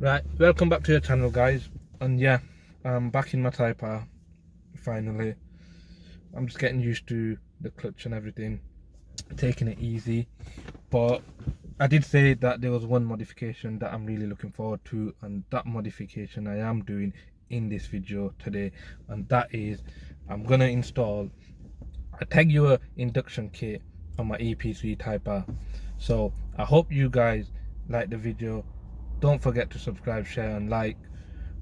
Right, welcome back to your channel, guys. And yeah, I'm back in my Type R finally. I'm just getting used to the clutch and everything, taking it easy. But I did say that there was one modification that I'm really looking forward to, and that modification I am doing in this video today, and that is I'm gonna install a Tegiwa Induction kit on my EP3 Type R. So I hope you guys like the video. Don't forget to subscribe, share and like.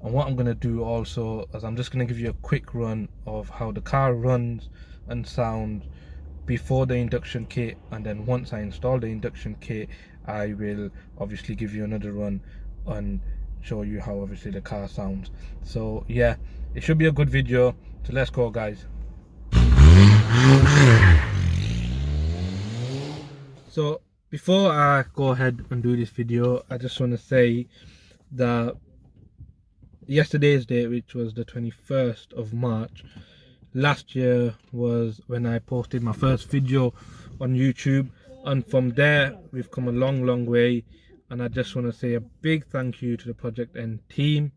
And what I'm going to do also is I'm just going to give you a quick run of how the car runs and sounds before the induction kit, and then once I install the induction kit I will obviously give you another run and show you how obviously the car sounds. So yeah, it should be a good video, so let's go, guys. So before I go ahead and do this video, I just want to say that yesterday's date, which was the 21st of March last year, was when I posted my first video on YouTube, and from there we've come a long way. And I just want to say a big thank you to the Project N team,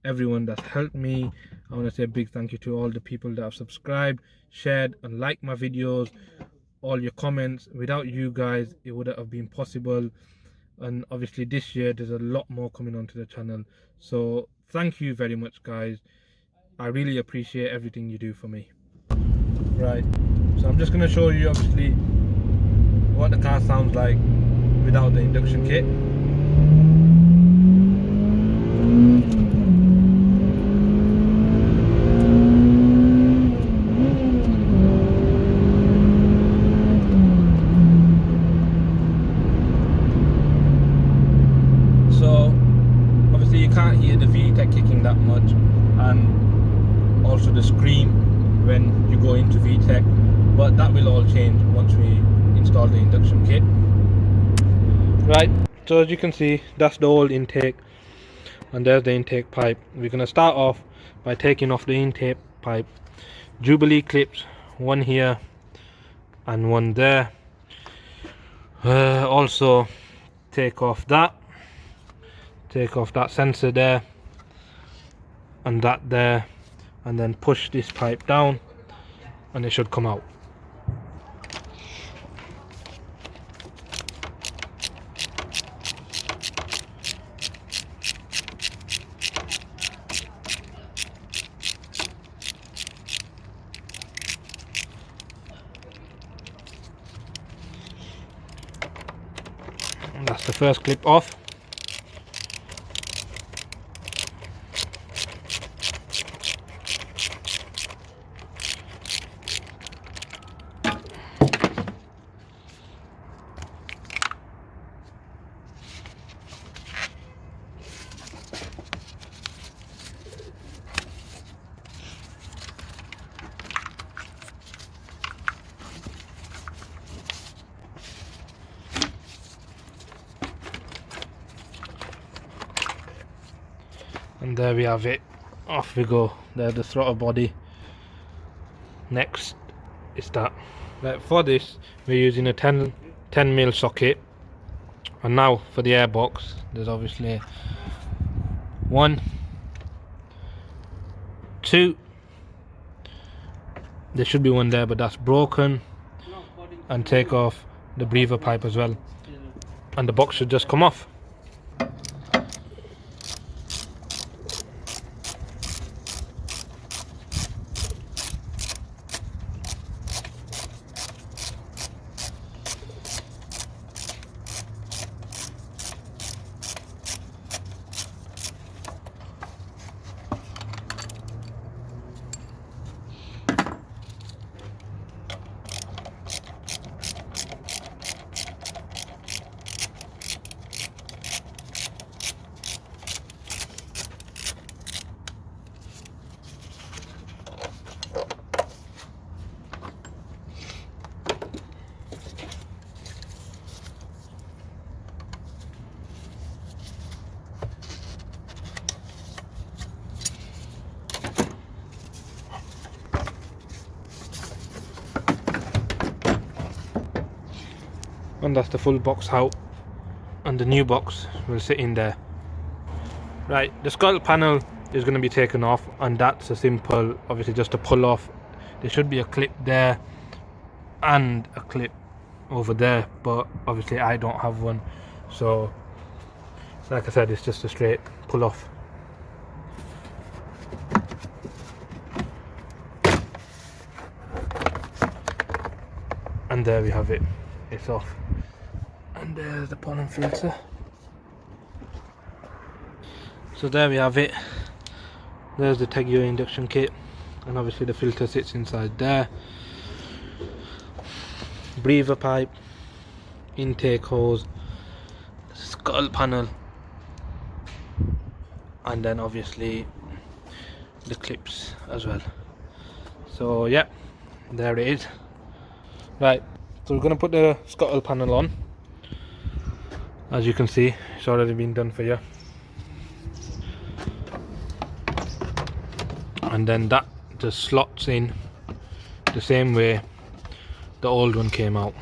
everyone that's helped me. I want to say a big thank you to all the people that have subscribed, shared and liked my videos, all your comments. Without you guys it wouldn't have been possible. And obviously this year there's a lot more coming onto the channel, so thank you very much, guys. I really appreciate everything you do for me. Right, so I'm just going to show you obviously what the car sounds like without the induction kit. You can't hear the VTEC kicking that much, and also the scream when you go into VTEC, but that will all change once we install the induction kit. Right, so as you can see, that's the old intake, and there's the intake pipe. We're going to start off by taking off the intake pipe. Jubilee clips, one here and one there. Also take off that sensor there and that there, and then push this pipe down and it should come out. And that's the first clip off. And there we have it, off we go. There's the throttle body. Next is that. Right, for this we're using a 10mm socket, and now for the airbox there's obviously 1, 2, there should be one there but that's broken, and take off the breather pipe as well, and the box should just come off. And that's the full box out, and the new box will sit in there. Right, the scuttle panel is going to be taken off, and that's a simple, obviously just to pull off. There should be a clip there and a clip over there, but obviously I don't have one, so like I said, it's just a straight pull off. And there we have it, it's off. And there's the pollen filter. So there we have it. There's the Tegiwa Induction kit, and obviously the filter sits inside there. Breather pipe, intake hose, scuttle panel, and then obviously the clips as well. So yeah, there it is. Right, so we're going to put the scuttle panel on. As you can see, it's already been done for you. And then that just slots in the same way the old one came out.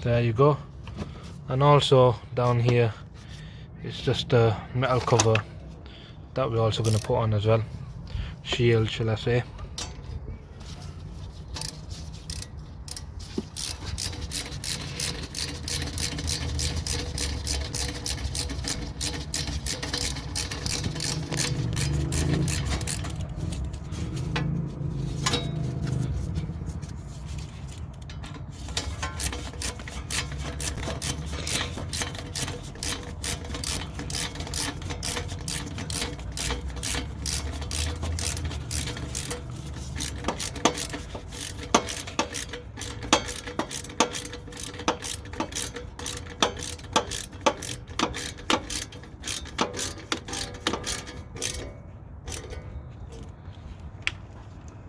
There you go. And also down here it's just a metal cover that we're also going to put on as well. Shield, shall I say.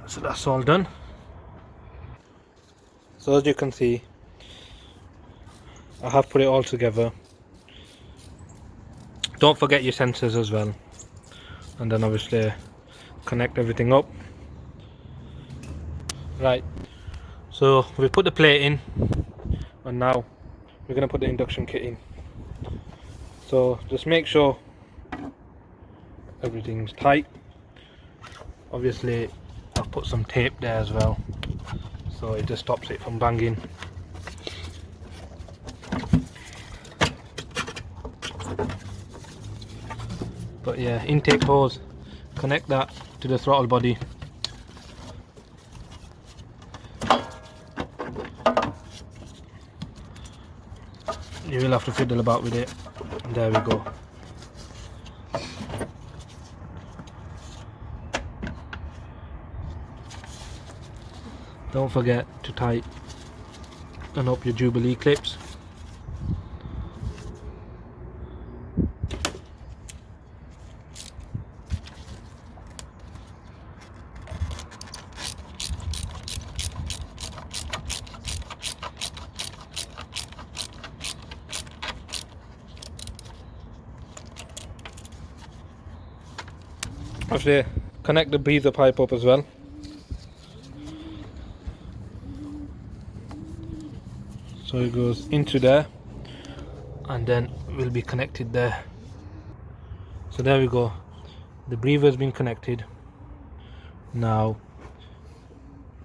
So that's all done. So as you can see, I have put it all together. Don't forget your sensors as well, and then obviously connect everything up. Right, so we put the plate in, and now we're going to put the induction kit in. So just make sure everything's tight. Obviously I've put some tape there as well, so it just stops it from banging. But yeah, intake hose, connect that to the throttle body. You will have to fiddle about with it, and there we go. Don't forget to tighten up your Jubilee clips. Actually, connect the breather pipe up as well. So it goes into there, and then will be connected there. So there we go. The breather has been connected. Now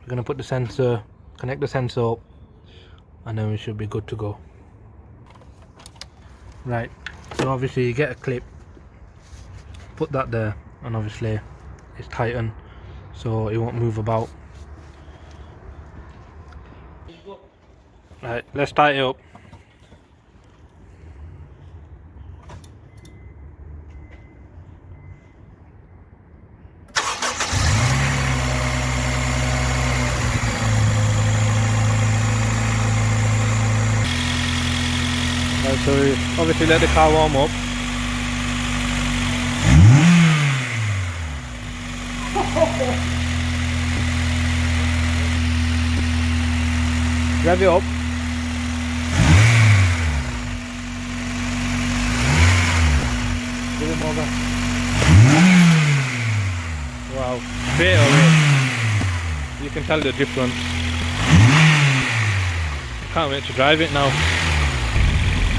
we're going to put the sensor, connect the sensor up, and then we should be good to go. Right, so obviously you get a clip, put that there, and obviously it's tightened so it won't move about. Right, let's tie it up. Right, so we obviously let the car warm up. Rev it up. Over. Wow, straight away you can tell the difference. I can't wait to drive it now.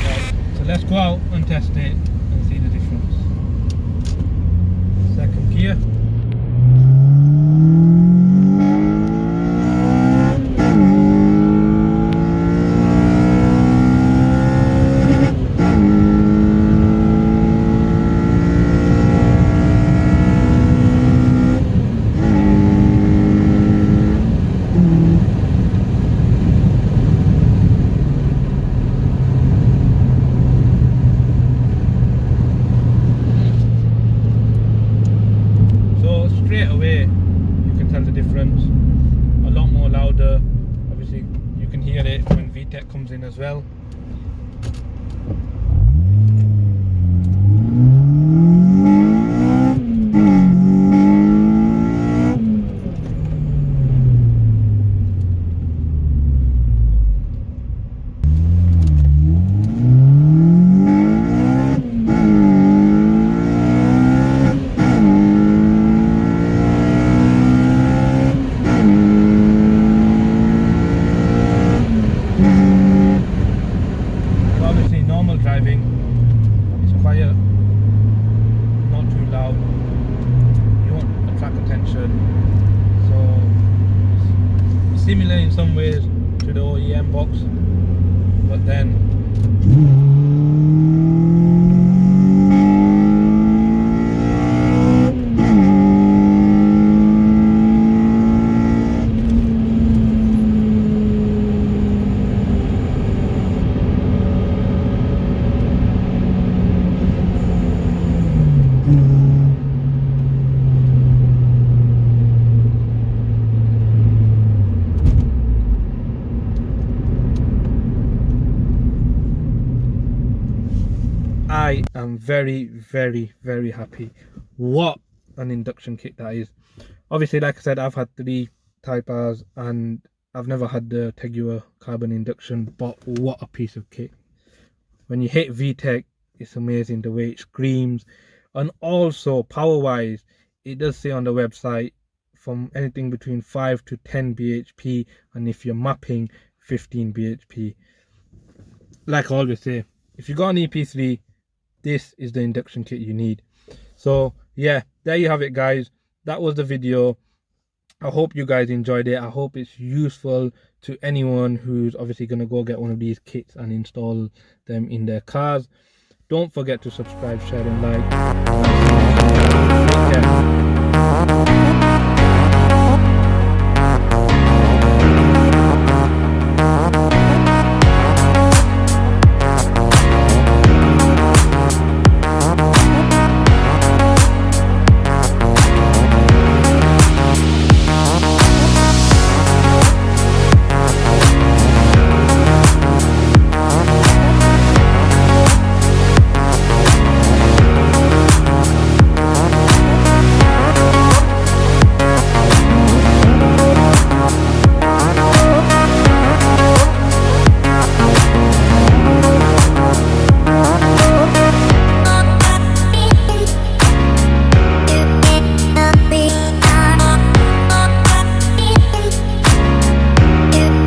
Right, so let's go out and test it and see the difference. Second gear. Straight away you can tell the difference. A lot more louder. Obviously you can hear it when VTEC comes in as well. Driving, it's quiet, not too loud, you won't attract attention, so it's similar in some ways to the OEM box, but then I am very happy. What an induction kit that is. Obviously, like I said, I've had 3 Type Rs and I've never had the Tegiwa carbon induction, but what a piece of kit. When you hit VTEC, it's amazing the way it screams. And also power wise, it does say on the website from anything between 5 to 10 bhp, and if you're mapping, 15 bhp. Like I always say, if you got an EP3, this is the induction kit you need. So yeah, there you have it guys. That was the video. I hope you guys enjoyed it. I hope it's useful to anyone who's obviously going to go get one of these kits and install them in their cars. Don't forget to subscribe, share and like. Take care.